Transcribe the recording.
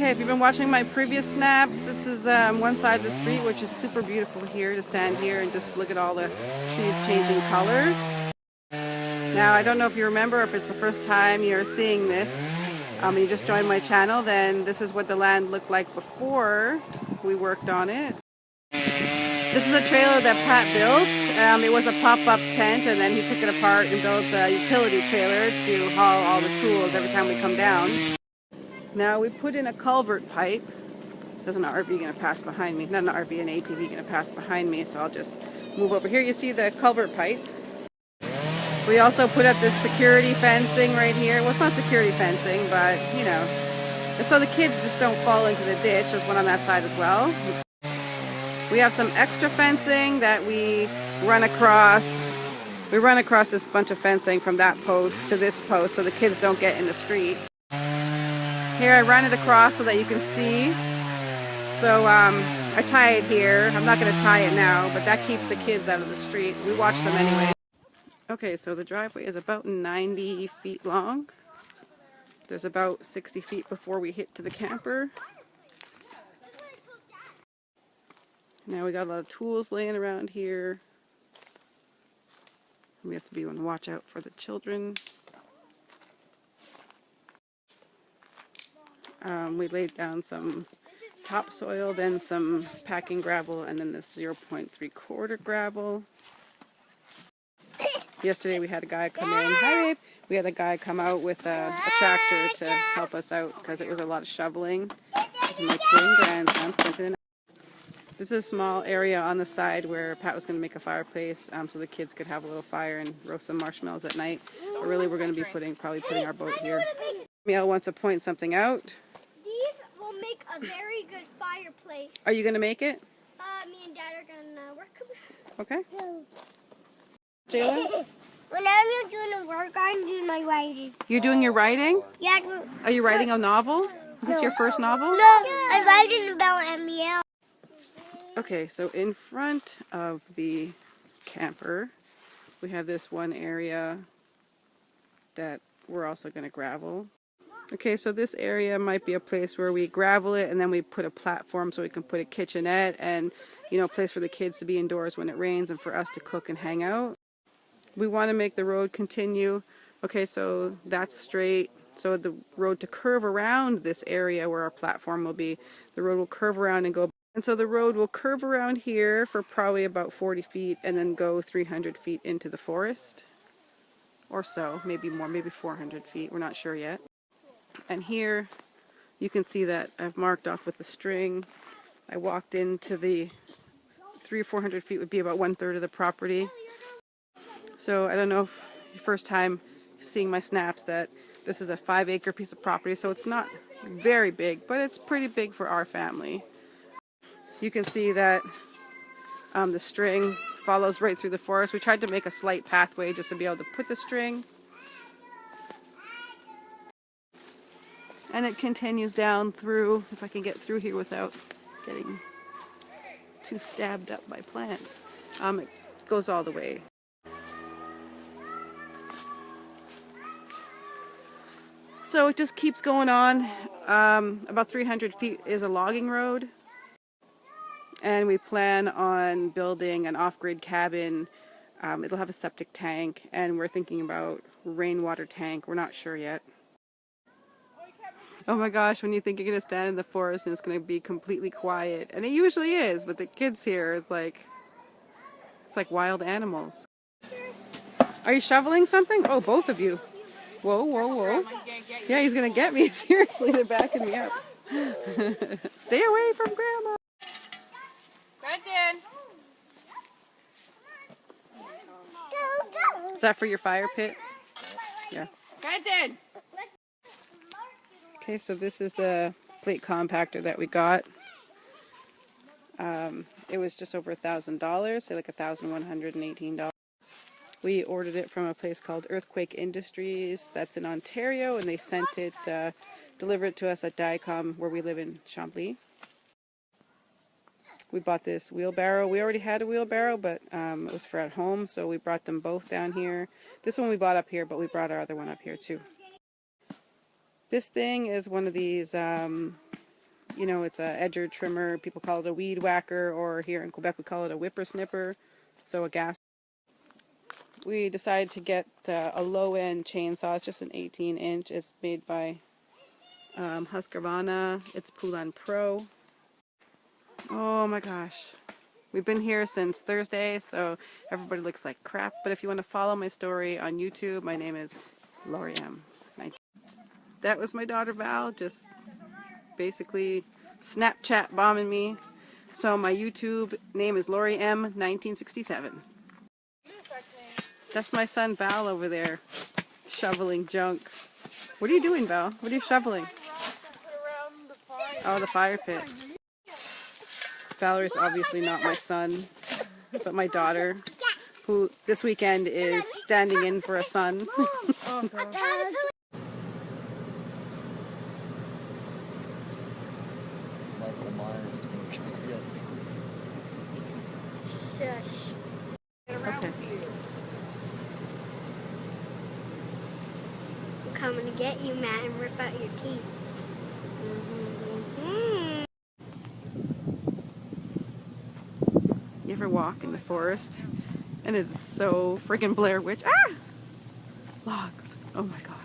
Okay, if you've been watching my previous snaps, this is one side of the street, which is super beautiful here to stand here and just look at all the trees changing colors. Now, I don't know if you remember, if it's the first time you're seeing this, you just joined my channel, then this is what the land looked like before we worked on it. This is a trailer that Pat built. It was a pop-up tent, and then he took it apart and built a utility trailer to haul all the tools every time we come down. Now we put in a culvert pipe. There's an RV going to pass behind me. Not an RV, an ATV going to pass behind me, so I'll just move over here. You see the culvert pipe. We also put up this security fencing right here. Well, it's not security fencing, but, you know, so the kids just don't fall into the ditch. There's one on that side as well. We have some extra fencing that we run across. We run across this bunch of fencing from that post to this post so the kids don't get in the street. Here I run it across so that you can see. So I tie it here. I'm not going to tie it now, but that keeps the kids out of the street. We watch them anyway. Okay, so the driveway is about 90 feet long. There's about 60 feet before we hit to the camper. Now we got a lot of tools laying around here. We have to be on the watch out for the children. We laid down some topsoil, then some packing gravel, and then this 0.75 gravel. Yesterday we had a guy come in. Hi, babe. We had a guy come out with a tractor to help us out because it was a lot of shoveling. My twin grandsons went in. This is a small area on the side where Pat was going to make a fireplace so the kids could have a little fire and roast some marshmallows at night. But really we're going to be probably putting our boat here. Miel wants to point something out. These will make a very good fireplace. Are you going to make it? Me and Dad are going to work. Okay. Jayla? When I'm doing work, I'm doing my writing. You're doing your writing? Yeah. Are you writing a novel? Is this your first novel? No, I'm writing about Amiel. Okay, so in front of the camper, we have this one area that we're also going to gravel. Okay, so this area might be a place where we gravel it and then we put a platform so we can put a kitchenette and, you know, a place for the kids to be indoors when it rains and for us to cook and hang out. We want to make the road continue. Okay, so that's straight. So the road to curve around this area where our platform will be, the road will curve around and go. And so the road will curve around here for probably about 40 feet and then go 300 feet into the forest. Or so, maybe more, maybe 400 feet. We're not sure yet. And here you can see that I've marked off with the string. I walked into the 300 or 400 feet would be about 1/3 of the property. So I don't know if your first time seeing my snaps that this is a 5-acre piece of property, so it's not very big, but it's pretty big for our family. You can see that the string follows right through the forest. We tried to make a slight pathway just to be able to put the string. And it continues down through, if I can get through here without getting too stabbed up by plants. It goes all the way. So it just keeps going on. About 300 feet is a logging road. And we plan on building an off-grid cabin. It'll have a septic tank, and we're thinking about rainwater tank. We're not sure yet. Oh my gosh, when you think you're going to stand in the forest and it's going to be completely quiet. And it usually is, but the kids here, it's like wild animals. Are you shoveling something? Oh, both of you. Whoa, whoa, whoa. Yeah, he's going to get me. Seriously, they're backing me up. Stay away from Grandma. Brendan! Is that for your fire pit? Yeah. Brendan! Okay, so this is the plate compactor that we got. It was just over $1,000, say like $1,118. We ordered it from a place called Earthquake Industries that's in Ontario, and they sent it, delivered it to us at Dicom, where we live in Chambly. We bought this wheelbarrow. We already had a wheelbarrow, but it was for at home, so we brought them both down here. This one we bought up here, but we brought our other one up here too. This thing is one of these You know, it's a edger trimmer. People call it a weed whacker, or here in Quebec we call it a whippersnipper. So a gas. We decided to get a low-end chainsaw. It's just an 18-inch. It's made by Husqvarna. It's Poulan Pro. Oh my gosh. We've been here since Thursday, so everybody looks like crap. But if you want to follow my story on YouTube, my name is Lori M. That was my daughter Val, just basically Snapchat bombing me. So my YouTube name is Lori M 1967. That's my son Val over there shoveling junk. What are you doing, Val? What are you shoveling? Oh, the fire pit. Valerie's obviously not my son, but my daughter, who this weekend is standing in for a son. Oh, God. Michael Myers. Shush. Okay. I'm coming to get you, Matt, and rip out your teeth. You ever walk in the forest and it's so freaking Blair Witch? Ah! Logs. Oh my god.